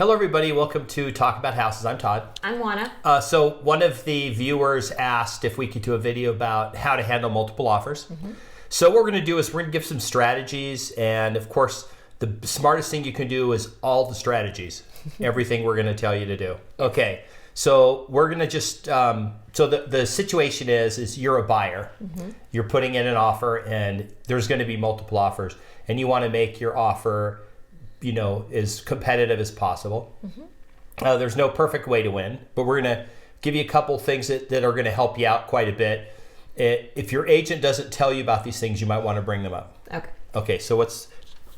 Hello, everybody. Welcome to Talk About Houses. I'm Todd. I'm Juana. So one of the viewers asked if we could do a video about how to handle multiple offers. So what we're going to do is we're going to give some strategies. And of course, the smartest thing you can do is all the strategies, everything we're going to tell you to do. Okay. So we're going to just, so the situation is you're a buyer. You're putting in an offer and there's going to be multiple offers. And you want to make your offer as competitive as possible. There's no perfect way to win, but we're going to give you a couple things that are going to help you out quite a bit. If your agent doesn't tell you about these things, you might want to bring them up. Okay, so let's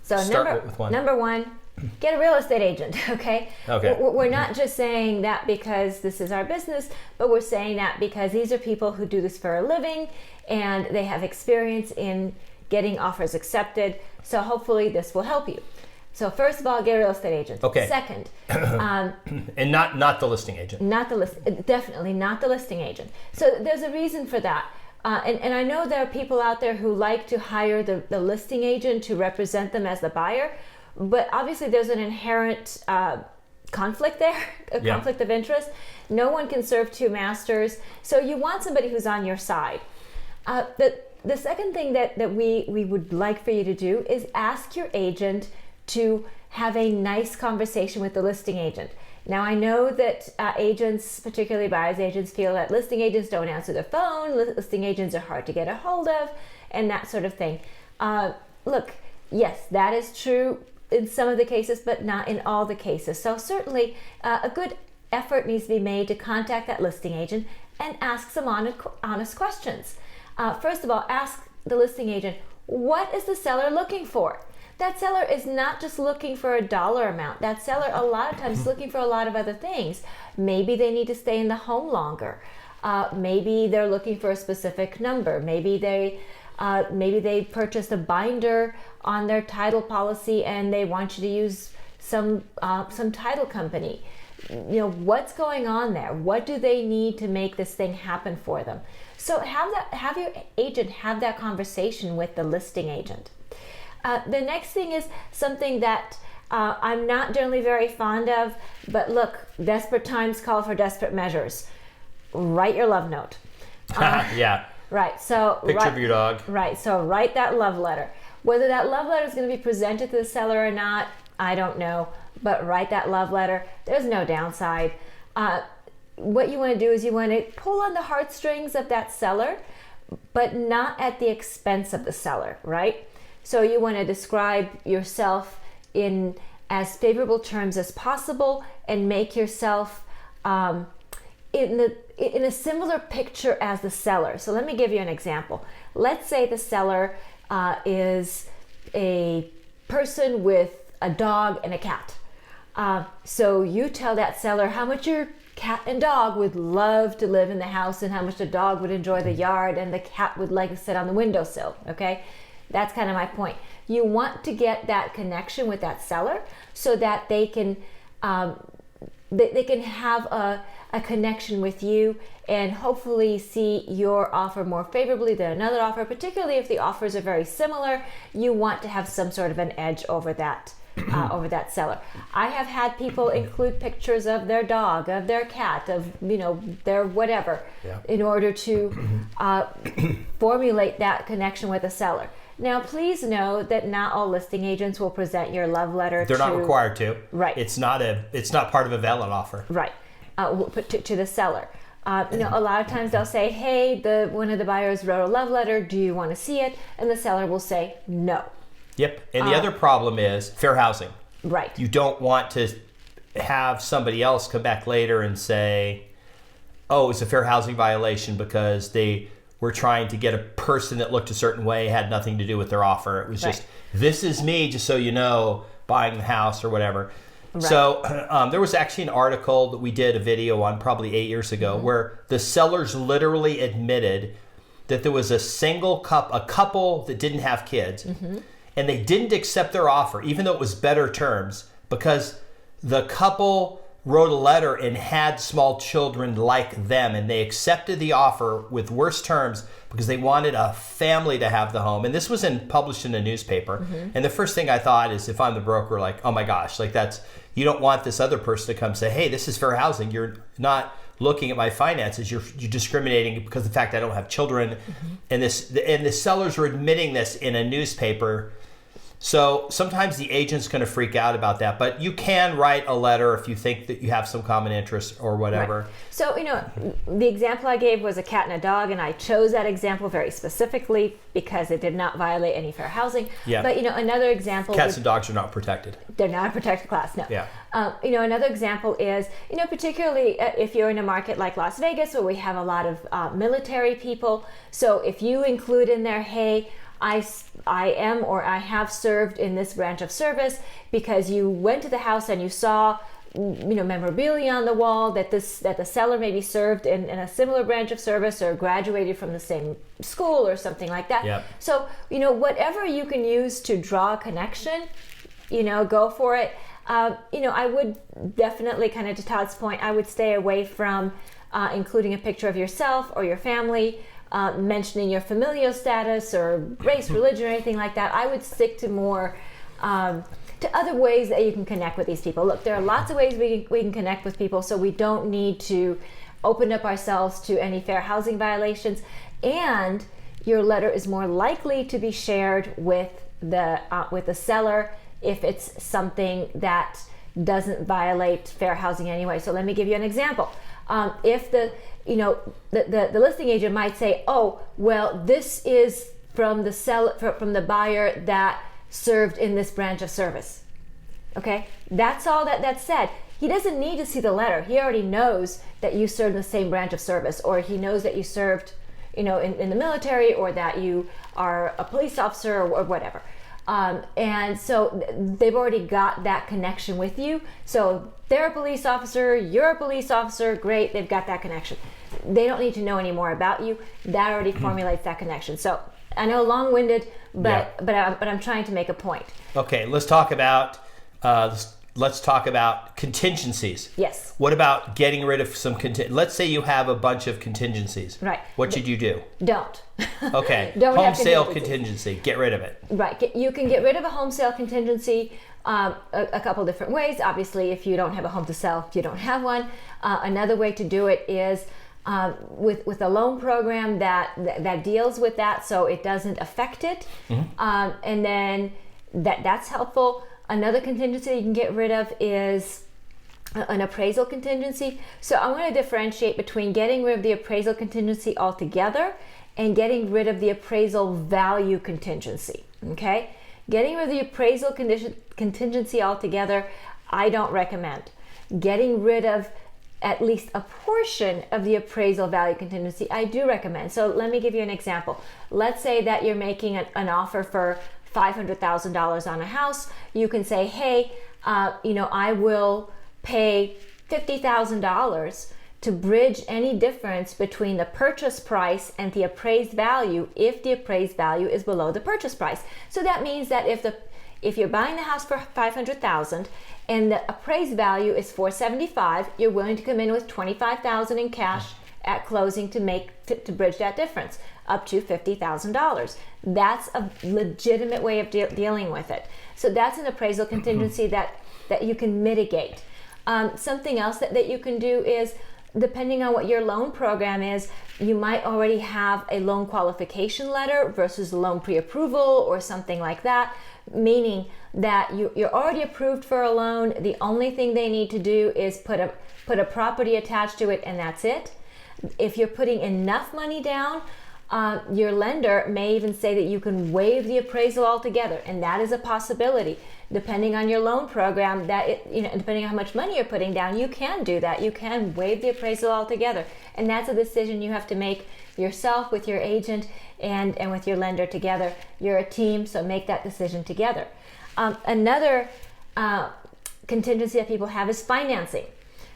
start with one. Number one, get a real estate agent, okay? We're not just saying that because this is our business, but we're saying that because these are people who do this for a living and they have experience in getting offers accepted. So hopefully this will help you. So first of all, get a real estate agent. Okay. Second, and not the listing agent. Definitely not the listing agent. So there's a reason for that. And I know there are people out there who like to hire the listing agent to represent them as the buyer, but obviously there's an inherent conflict there, conflict of interest. No one can serve two masters. So you want somebody who's on your side. The second thing that we would like for you to do is ask your agent to have a nice conversation with the listing agent. Now, I know that agents, particularly buyer's agents, feel that listing agents don't answer the phone, listing agents are hard to get a hold of, and that sort of thing. Look, yes, that is true in some of the cases, but not in all the cases. So certainly a good effort needs to be made to contact that listing agent and ask some honest questions. First of all, ask the listing agent, what is the seller looking for? That seller is not just looking for a dollar amount. That seller a lot of times is looking for a lot of other things. Maybe they need to stay in the home longer. Maybe they're looking for a specific number. Maybe they purchased a binder on their title policy and they want you to use some title company. What's going on there? What do they need to make this thing happen for them? So have your agent have that conversation with the listing agent. The next thing is something that I'm not generally very fond of, but look, desperate times call for desperate measures. Write your love note. Yeah. Right. So picture of your dog. Right. So write that love letter. Whether that love letter is going to be presented to the seller or not, I don't know. But write that love letter. There's no downside. What you want to do is you want to pull on the heartstrings of that seller, but not at the expense of the seller, right? So you want to describe yourself in as favorable terms as possible and make yourself in a similar picture as the seller. So let me give you an example. Let's say the seller is a person with a dog and a cat. So you tell that seller how much your cat and dog would love to live in the house and how much the dog would enjoy the yard and the cat would like to sit on the windowsill, okay? That's kind of my point. You want to get that connection with that seller so that they can have a connection with you and hopefully see your offer more favorably than another offer, particularly if the offers are very similar. You want to have some sort of an edge over that seller. I have had people include pictures of their dog, of their cat, of their whatever, in order to formulate that connection with a seller. Now, please know that not all listing agents will present your love letter. They're not required to. Right. It's not part of a valid offer. Right. To the seller. A lot of times they'll say, hey, one of the buyers wrote a love letter. Do you want to see it? And the seller will say no. Yep. And the other problem is fair housing. Right. You don't want to have somebody else come back later and say, oh, it's a fair housing violation because they were trying to get a person that looked a certain way, had nothing to do with their offer. It was just, this is me, just so you know, buying the house or whatever. Right. So there was actually an article that we did a video on probably 8 years ago where the sellers literally admitted that there was a couple that didn't have kids, and they didn't accept their offer, even though it was better terms, because the couple wrote a letter and had small children like them, and they accepted the offer with worse terms because they wanted a family to have the home. And this was published in a newspaper. And the first thing I thought is, if I'm the broker, like, oh my gosh, like you don't want this other person to come say, hey, this is fair housing. You're not looking at my finances. You're discriminating because of the fact I don't have children. And the sellers were admitting this in a newspaper. So sometimes the agent's going to freak out about that, but you can write a letter if you think that you have some common interest or whatever. Right. So, the example I gave was a cat and a dog, and I chose that example very specifically because it did not violate any fair housing. Yeah. But, another example... Cats and dogs are not protected. They're not a protected class, no. Yeah. Another example is, particularly if you're in a market like Las Vegas where we have a lot of military people. So if you include in there, hey, I am or I have served in this branch of service, because you went to the house and you saw memorabilia on the wall that the seller maybe served in a similar branch of service or graduated from the same school or something like that. Yep. So whatever you can use to draw a connection, go for it. I would definitely, kind of to Todd's point, I would stay away from including a picture of yourself or your family, mentioning your familial status or race, religion, or anything like that. I would stick to more to other ways that you can connect with these people. Look, there are lots of ways we can connect with people, so we don't need to open up ourselves to any fair housing violations. And your letter is more likely to be shared with the seller if it's something that doesn't violate fair housing anyway. So let me give you an example. If the listing agent might say, oh, well, this is from the buyer that served in this branch of service. Okay, that's all that's said. He doesn't need to see the letter. He already knows that you served in the same branch of service, or he knows that you served, in the military, or that you are a police officer or whatever. And so they've already got that connection with you. So they're a police officer, you're a police officer, great, they've got that connection. They don't need to know any more about you. That already formulates that connection. So I know long-winded, but I'm trying to make a point. Okay, let's talk about contingencies. Yes. What about getting rid of some let's say you have a bunch of contingencies. Right. What should you do? Don't. Okay. Don't home sale contingency. Get rid of it. Right. You can get rid of a home sale contingency a couple different ways. Obviously, if you don't have a home to sell, you don't have one. Another way to do it is with a loan program that deals with that, so it doesn't affect it. And then that's helpful. Another contingency you can get rid of is an appraisal contingency. So I'm going to differentiate between getting rid of the appraisal contingency altogether and getting rid of the appraisal value contingency. Okay? Getting rid of the appraisal contingency altogether, I don't recommend. Getting rid of at least a portion of the appraisal value contingency, I do recommend. So let me give you an example. Let's say that you're making an offer for $500,000 on a house. You can say, hey, I will pay $50,000 to bridge any difference between the purchase price and the appraised value if the appraised value is below the purchase price. So that means that if you're buying the house for $500,000 and the appraised value is $475,000, you're willing to come in with $25,000 in cash at closing to bridge that difference up to $50,000. That's a legitimate way of dealing with it. So that's an appraisal contingency that you can mitigate. Something else that you can do is, depending on what your loan program is, you might already have a loan qualification letter versus a loan pre-approval or something like that, meaning that you're already approved for a loan. The only thing they need to do is put a property attached to it, and that's it. If you're putting enough money down, your lender may even say that you can waive the appraisal altogether, and that is a possibility. Depending on your loan program, depending on how much money you're putting down, you can do that. You can waive the appraisal altogether, and that's a decision you have to make yourself with your agent and with your lender together. You're a team, so make that decision together. Another contingency that people have is financing.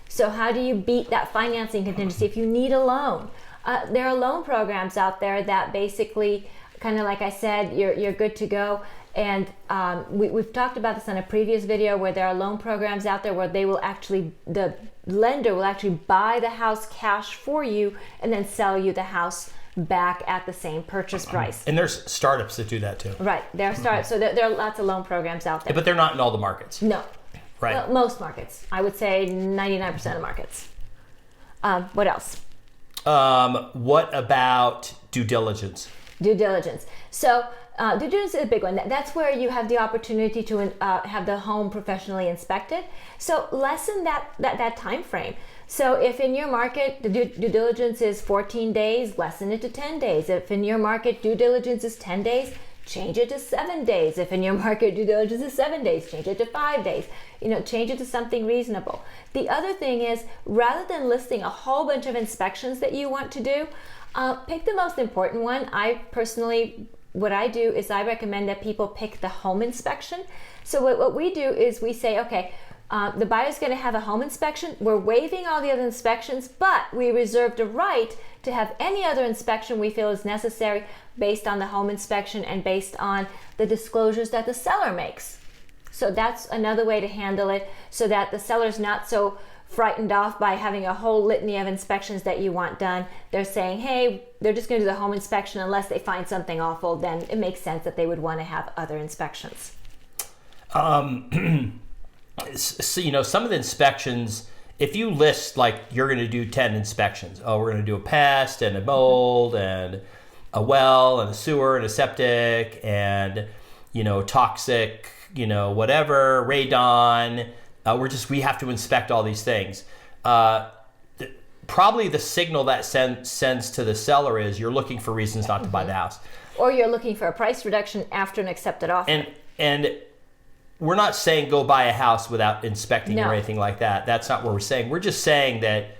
So how do you beat that financing contingency if you need a loan? There are loan programs out there that basically, kind of like I said, you're good to go. And we've talked about this on a previous video where there are loan programs out there where they will actually, the lender will actually buy the house cash for you and then sell you the house back at the same purchase price. And there's startups that do that too. Right, there are startups. So there are lots of loan programs out there. But they're not in all the markets. No. Right. Well, most markets. I would say 99% of markets. What else? What about due diligence? Due diligence. So due diligence is a big one. That's where you have the opportunity to have the home professionally inspected. So lessen that time frame. So if in your market the due diligence is 14 days, lessen it to 10 days. If in your market due diligence is 10 days, change it to 7 days. If in your market due diligence is 7 days, change it to 5 days. Change it to something reasonable. The other thing is, rather than listing a whole bunch of inspections that you want to do, pick the most important one. What I do is I recommend that people pick the home inspection. So what we do is we say, okay, the buyer's going to have a home inspection. We're waiving all the other inspections, but we reserve the right to have any other inspection we feel is necessary based on the home inspection and based on the disclosures that the seller makes. So that's another way to handle it so that the seller's not so frightened off by having a whole litany of inspections that you want done. They're saying, hey, they're just going to do the home inspection unless they find something awful. Then it makes sense that they would want to have other inspections. So, some of the inspections, if you list like you're going to do 10 inspections, we're going to do a pest and a mold and a well and a sewer and a septic and, toxic, whatever, radon. We have to inspect all these things. Probably the signal that sends to the seller is you're looking for reasons not to buy the house. Or you're looking for a price reduction after an accepted offer. And we're not saying go buy a house without inspecting or anything like that. That's not what we're saying. We're just saying that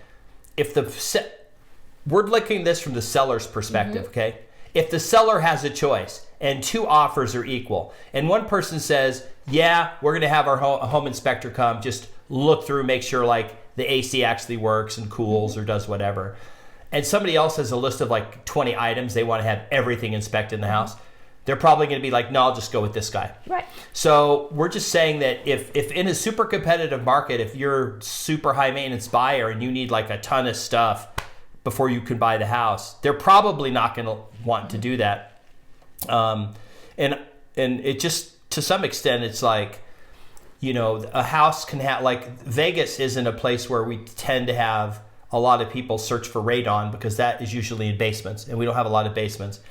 we're looking at this from the seller's perspective, okay? If the seller has a choice and two offers are equal, and one person says, yeah, we're going to have our home inspector come, just look through, make sure like the AC actually works and cools or does whatever. And somebody else has a list of like 20 items. They want to have everything inspected in the house. They're probably going to be like, no, I'll just go with this guy. Right. So we're just saying that if in a super competitive market, if you're super high maintenance buyer and you need like a ton of stuff before you can buy the house, they're probably not going to want to do that. And it just, to some extent, it's like, a house can have, like Vegas isn't a place where we tend to have a lot of people search for radon because that is usually in basements and we don't have a lot of basements.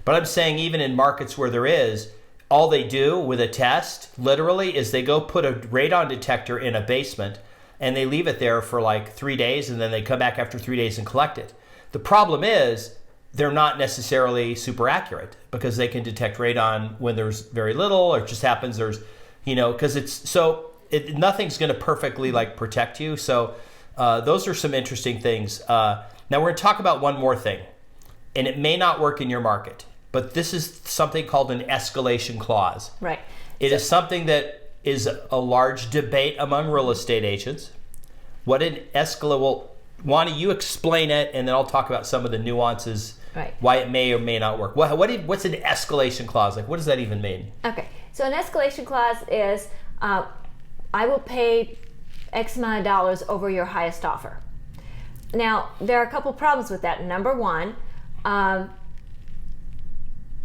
But I'm saying even in markets where there is, all they do with a test, literally, is they go put a radon detector in a basement and they leave it there for like 3 days and then they come back after 3 days and collect it. The problem is they're not necessarily super accurate because they can detect radon when there's very little or it just happens there's, because nothing's going to perfectly like protect you. So those are some interesting things. Now we're going to talk about one more thing, and it may not work in your market. But this is something called an escalation clause. Right. It is something that is a large debate among real estate agents. What an Wani, you explain it, and then I'll talk about some of the nuances, right, why it may or may not work. What's an escalation clause? Like, what does that even mean? Okay. So an escalation clause is, I will pay X amount of dollars over your highest offer. Now, there are a couple problems with that. Number one,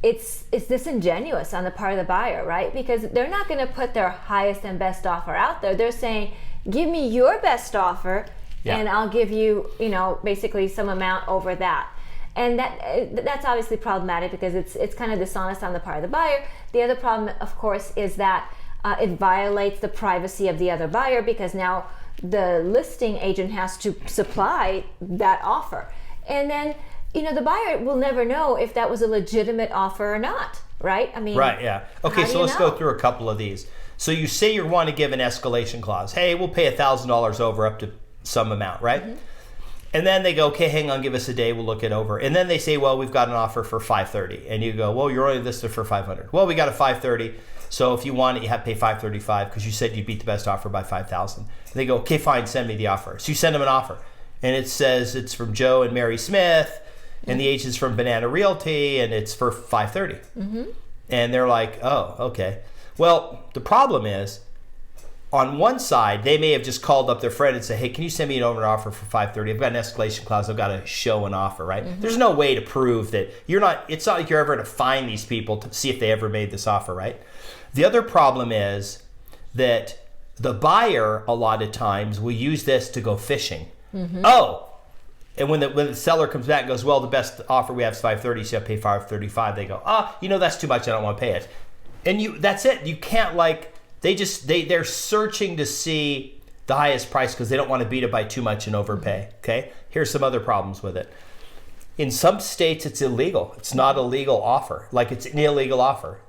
it's disingenuous on the part of the buyer, right? Because they're not going to put their highest and best offer out there. They're saying, give me your best offer, and I'll give you, basically some amount over that. And that's obviously problematic because it's kind of dishonest on the part of the buyer. The other problem, of course, is that it violates the privacy of the other buyer because now the listing agent has to supply that offer. And then the buyer will never know if that was a legitimate offer or not, right? Right, yeah. Okay, so let's go through a couple of these. So you say you want to give an escalation clause. Hey, we'll pay $1,000 over up to some amount, right? Mm-hmm. And then they go, okay, hang on, give us a day, we'll look it over. And then they say, well, we've got an offer for $530. And you go, well, you're only listed for $500. Well, we got a $530. So if you want it, you have to pay $535 because you said you beat the best offer by $5,000. They go, okay, fine, send me the offer. So you send them an offer. And it says it's from Joe and Mary Smith. And the agent's from Banana Realty, and it's for $530. Mm-hmm. And they're like, oh, okay. Well, the problem is, on one side, they may have just called up their friend and said, hey, can you send me an over offer for 530? I've got an escalation clause. I've got to show an offer, right? There's no way to prove that it's not like you're ever going to find these people to see if they ever made this offer, right? The other problem is that the buyer, a lot of times, will use this to go fishing. Oh, and when the seller comes back and goes, well, the best offer we have is 530, so I pay 535. They go, that's too much. I don't want to pay it. And that's it. You can't they're searching to see the highest price because they don't want to beat it by too much and overpay. Okay. Here's some other problems with it. In some states, it's illegal. It's not a legal offer. Like, it's an illegal offer.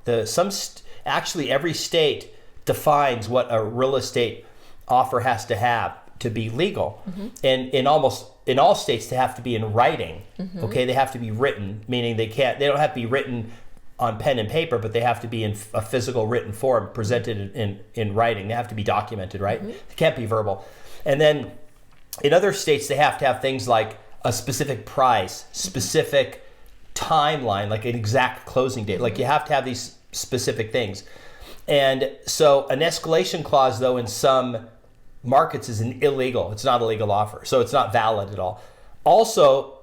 Actually, every state defines what a real estate offer has to have to be legal. And in all states, they have to be in writing. Okay, they have to be written, meaning they don't have to be written on pen and paper, but they have to be in a physical written form, presented in writing. They have to be documented, right? They can't be verbal. And then in other states, they have to have things like a specific price, specific timeline, like an exact closing date. Like, you have to have these specific things. And so an escalation clause, though, in some markets is an illegal. It's not a legal offer. So it's not valid at all. Also,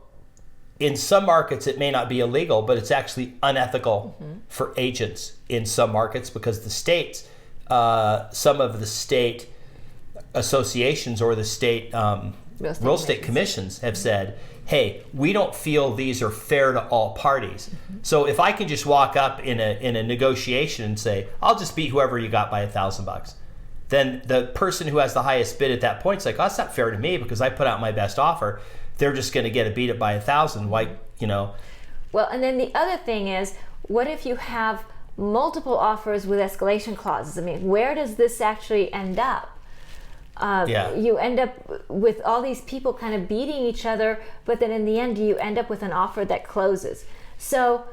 in some markets, it may not be illegal, but it's actually unethical for agents in some markets, because the states, some of the state associations or the state real estate commissions have said, hey, we don't feel these are fair to all parties. So if I can just walk up in a negotiation and say, I'll just beat whoever you got by $1,000, then the person who has the highest bid at that point is like, oh, that's not fair to me because I put out my best offer. They're just going to get beat it by 1,000. Why, Well, and then the other thing is, what if you have multiple offers with escalation clauses? I mean, where does this actually end up? You end up with all these people kind of beating each other, but then in the end, you end up with an offer that closes. So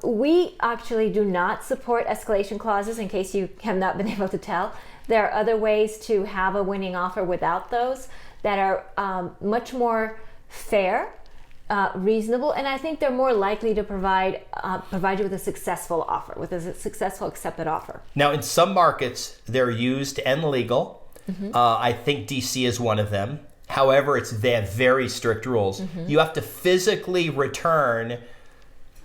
we actually do not support escalation clauses, in case you have not been able to tell. There are other ways to have a winning offer without those that are much more fair, reasonable, and I think they're more likely to provide you with a successful offer, with a successful accepted offer. Now, in some markets, they're used and legal. I think DC is one of them. However, they have very strict rules. You have to physically return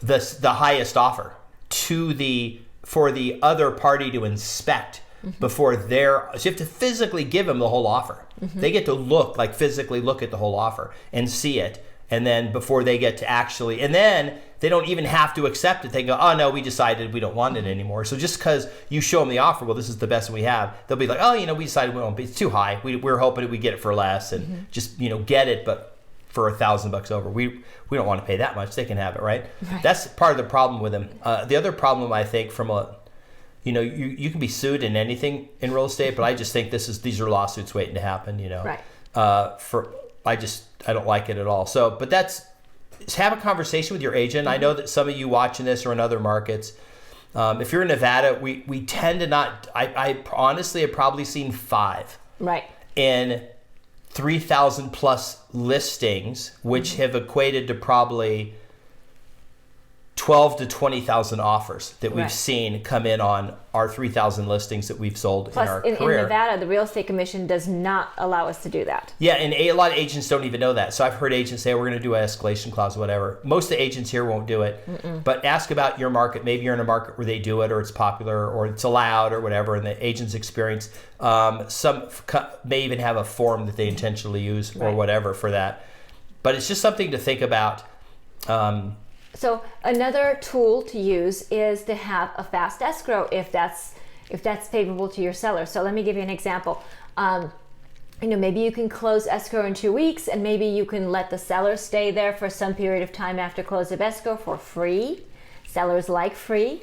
the highest offer for the other party to inspect before so you have to physically give them the whole offer. They get to physically look at the whole offer and see it. And then before they get to and then they don't even have to accept it. They go, oh no, we decided we don't want it anymore. So just because you show them the offer, well, this is the best we have, they'll be like, oh, we decided we won't be, it's too high. We're hoping we get it for less and just, get it, but for $1,000 over. We don't want to pay that much. They can have it, right? That's part of the problem with them. The other problem, I think, from you can be sued in anything in real estate, but I just think these are lawsuits waiting to happen, Right. I don't like it at all. So, but just have a conversation with your agent. I know that some of you watching this are in other markets. If you're in Nevada, we tend to not, I honestly have probably seen 5. Right. In 3,000 plus listings, which have equated to probably 12 to 20,000 offers that we've seen come in on our 3,000 listings that we've sold in our career. In Nevada, the Real Estate Commission does not allow us to do that. Yeah, and a lot of agents don't even know that. So I've heard agents say, we're going to do an escalation clause, whatever. Most of the agents here won't do it. But ask about your market. Maybe you're in a market where they do it, or it's popular, or it's allowed, or whatever, and the agent's experience. Some may even have a form that they intentionally use or whatever for that. But it's just something to think about. So another tool to use is to have a fast escrow if that's favorable to your seller. So let me give you an example. Maybe you can close escrow in 2 weeks, and maybe you can let the seller stay there for some period of time after close of escrow for free. Sellers like free.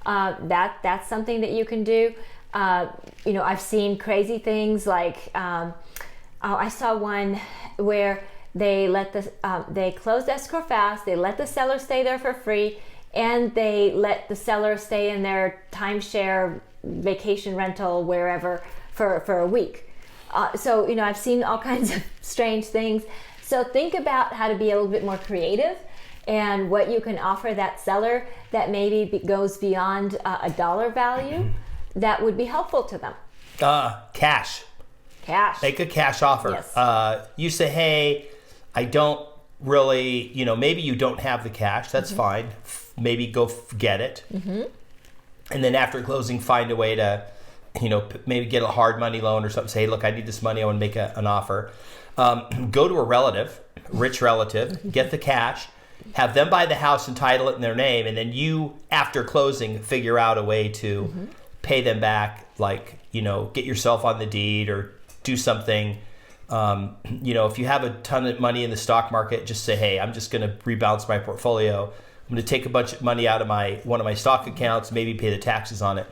That's something that you can do. I've seen crazy things like I saw one where they closed escrow fast, they let the seller stay there for free, and they let the seller stay in their timeshare vacation rental wherever for a week. So I've seen all kinds of strange things. So think about how to be a little bit more creative and what you can offer that seller that maybe goes beyond a dollar value, that would be helpful to them. Cash. Make a cash offer. Yes. You say, hey, I don't really, maybe you don't have the cash. That's fine. Maybe go get it. And then after closing, find a way to, maybe get a hard money loan or something. Say, hey, look, I need this money. I want to make an offer. Go to a relative, rich relative, get the cash, have them buy the house and title it in their name. And then you, after closing, figure out a way to pay them back, like, get yourself on the deed or do something. If you have a ton of money in the stock market, just say, hey, I'm just going to rebalance my portfolio. I'm going to take a bunch of money out of one of my stock accounts, maybe pay the taxes on it.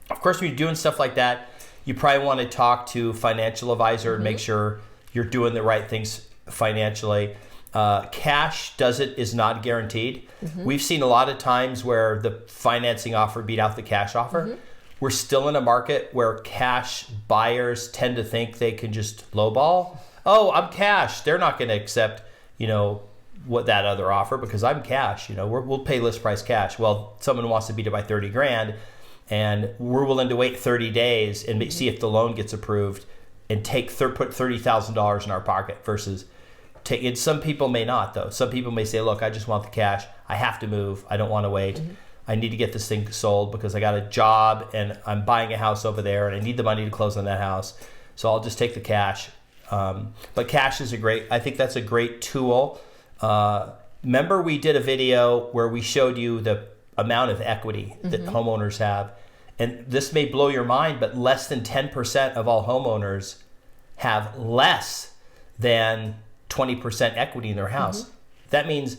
Of course, when you're doing stuff like that, you probably want to talk to a financial advisor and make sure you're doing the right things financially. Cash is not guaranteed. We've seen a lot of times where the financing offer beat out the cash offer. We're still in a market where cash buyers tend to think they can just lowball. Oh, I'm cash. They're not going to accept, what that other offer because I'm cash. We'll pay list price cash. Well, someone wants to beat it by 30 grand, and we're willing to wait 30 days and see if the loan gets approved and put $30,000 in our pocket versus take it. Some people may not though. Some people may say, look, I just want the cash. I have to move. I don't want to wait. I need to get this thing sold because I got a job and I'm buying a house over there and I need the money to close on that house. So I'll just take the cash. But cash is I think that's a great tool. Remember we did a video where we showed you the amount of equity that homeowners have. And this may blow your mind, but less than 10% of all homeowners have less than 20% equity in their house. That means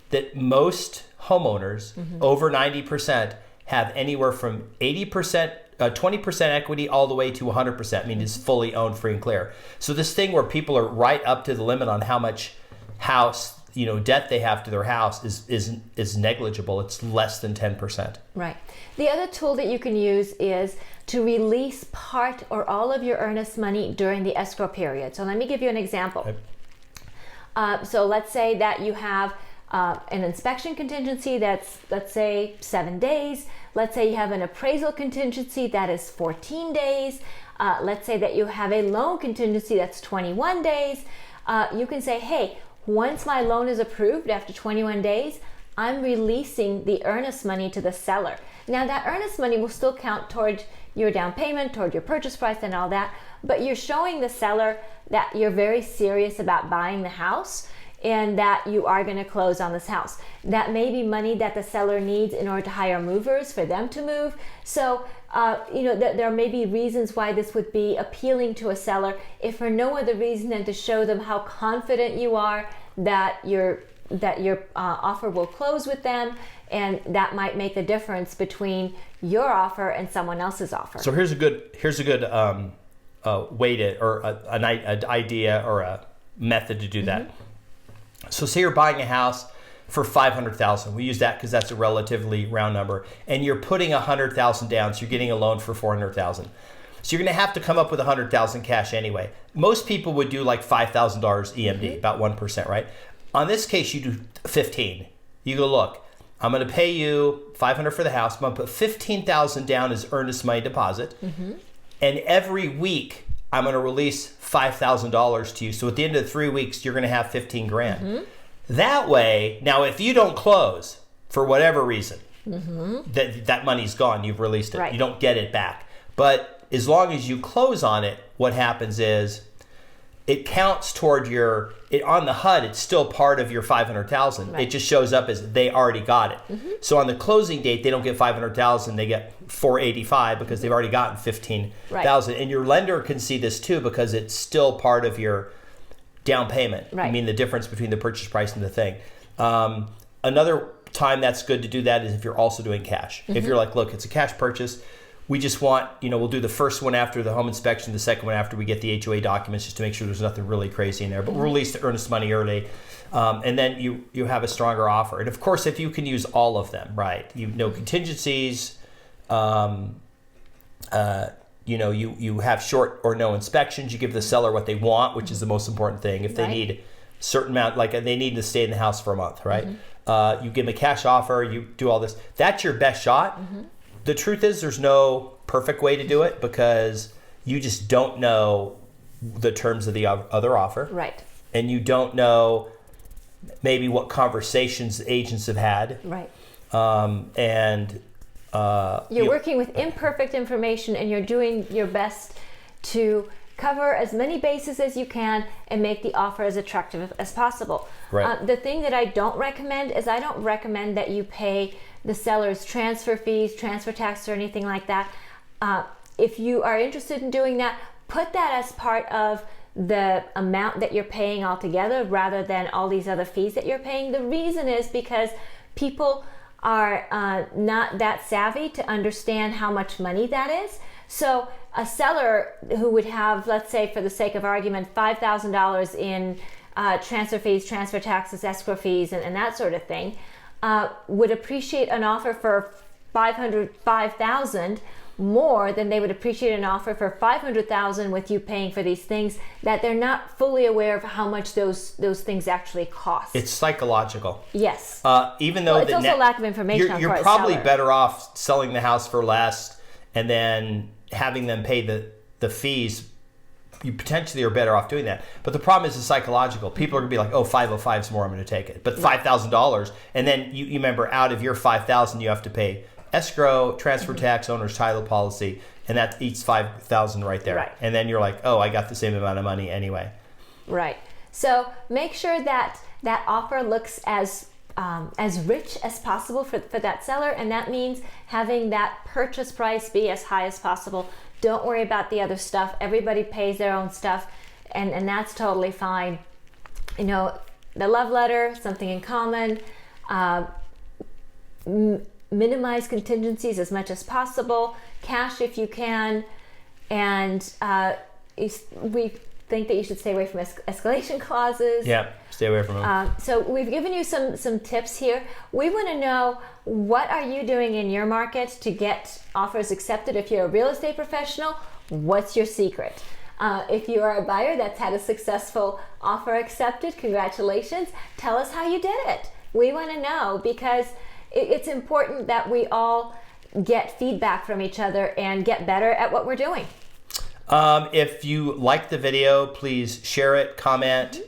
that most homeowners, over 90%, have anywhere from 80%, 20% equity all the way to 100%, I mean, it's fully owned, free and clear. So this thing where people are right up to the limit on how much house, debt they have to their house is negligible. It's less than 10%. Right. The other tool that you can use is to release part or all of your earnest money during the escrow period. So let me give you an example. Okay. So let's say that you have an inspection contingency that's, let's say, 7 days. Let's say you have an appraisal contingency that is 14 days. Let's say that you have a loan contingency that's 21 days. You can say, hey, once my loan is approved after 21 days, I'm releasing the earnest money to the seller. Now that earnest money will still count toward your down payment, toward your purchase price and all that, but you're showing the seller that you're very serious about buying the house and that you are going to close on this house. That may be money that the seller needs in order to hire movers for them to move. So, there may be reasons why this would be appealing to a seller, if for no other reason than to show them how confident you are that your offer will close with them, and that might make the difference between your offer and someone else's offer. So here's a good way to, or an idea or a method to do that. So say you're buying a house for $500,000. We use that because that's a relatively round number, and you're putting $100,000 down, so you're getting a loan for $400,000. So you're going to have to come up with $100,000 cash anyway. Most people would do like $5,000 EMD, about 1%, right? On this case, you do 15. You go, look, I'm going to pay you $500 for the house. I'm going to put $15,000 down as earnest money deposit, and every week I'm going to release $5,000 to you. So at the end of 3 weeks, you're going to have 15 grand. That way, now if you don't close for whatever reason, that money's gone. You've released it. Right. You don't get it back. But as long as you close on it, what happens is it counts toward on the HUD, it's still part of your $500,000. Right. It just shows up as they already got it. So on the closing date, they don't get $500,000, they get $485 because they've already gotten $15,000. Right. And your lender can see this too because it's still part of your down payment. Right. I mean, the difference between the purchase price and the thing. Another time that's good to do that is if you're also doing cash. If you're like, look, it's a cash purchase. We just want, we'll do the first one after the home inspection, the second one after we get the HOA documents, just to make sure there's nothing really crazy in there. But we'll release the earnest money early, and then you have a stronger offer. And of course, if you can use all of them, right? Contingencies, you have short or no inspections. You give the seller what they want, which is the most important thing. If they need certain amount, like they need to stay in the house for a month, right? You give them a cash offer, you do all this. That's your best shot. The truth is there's no perfect way to do it because you just don't know the terms of the other offer. Right. And you don't know maybe what conversations agents have had. Right. You're working with imperfect information and you're doing your best to cover as many bases as you can and make the offer as attractive as possible. Right. The thing that I don't recommend is I don't recommend that you pay the seller's transfer fees, transfer tax, or anything like that. If you are interested in doing that, put that as part of the amount that you're paying altogether rather than all these other fees that you're paying. The reason is because people are not that savvy to understand how much money that is. So a seller who would have, let's say for the sake of argument, $5,000 in transfer fees, transfer taxes, escrow fees, and that sort of thing, would appreciate an offer for $5,000 more than they would appreciate an offer for $500,000 with you paying for these things that they're not fully aware of how much those things actually cost. It's psychological. Yes. Even though it's also lack of information. You're probably better off selling the house for less and then having them pay the fees. You potentially are better off doing that. But the problem is it's psychological. People are going to be like, oh, 505 is more, I'm going to take it. But $5,000, and then you remember out of your $5,000 you have to pay escrow, transfer tax, owner's title policy, and that eats $5,000 right there. Right. And then you're like, oh, I got the same amount of money anyway. Right. So make sure that that offer looks as rich as possible for that seller, and that means having that purchase price be as high as possible. Don't worry about the other stuff. Everybody pays their own stuff, and that's totally fine. You know, the love letter, something in common. Minimize contingencies as much as possible. Cash if you can, and we think that you should stay away from escalation clauses. Yeah, stay away from them. So we've given you some tips here. We want to know, what are you doing in your market to get offers accepted? If you're a real estate professional, what's your secret? If you are a buyer that's had a successful offer accepted, congratulations. Tell us how you did it. We want to know, because it's important that we all get feedback from each other and get better at what we're doing. If you like the video, please share it, comment,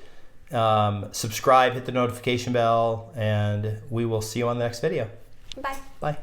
subscribe, hit the notification bell, and we will see you on the next video. Bye. Bye.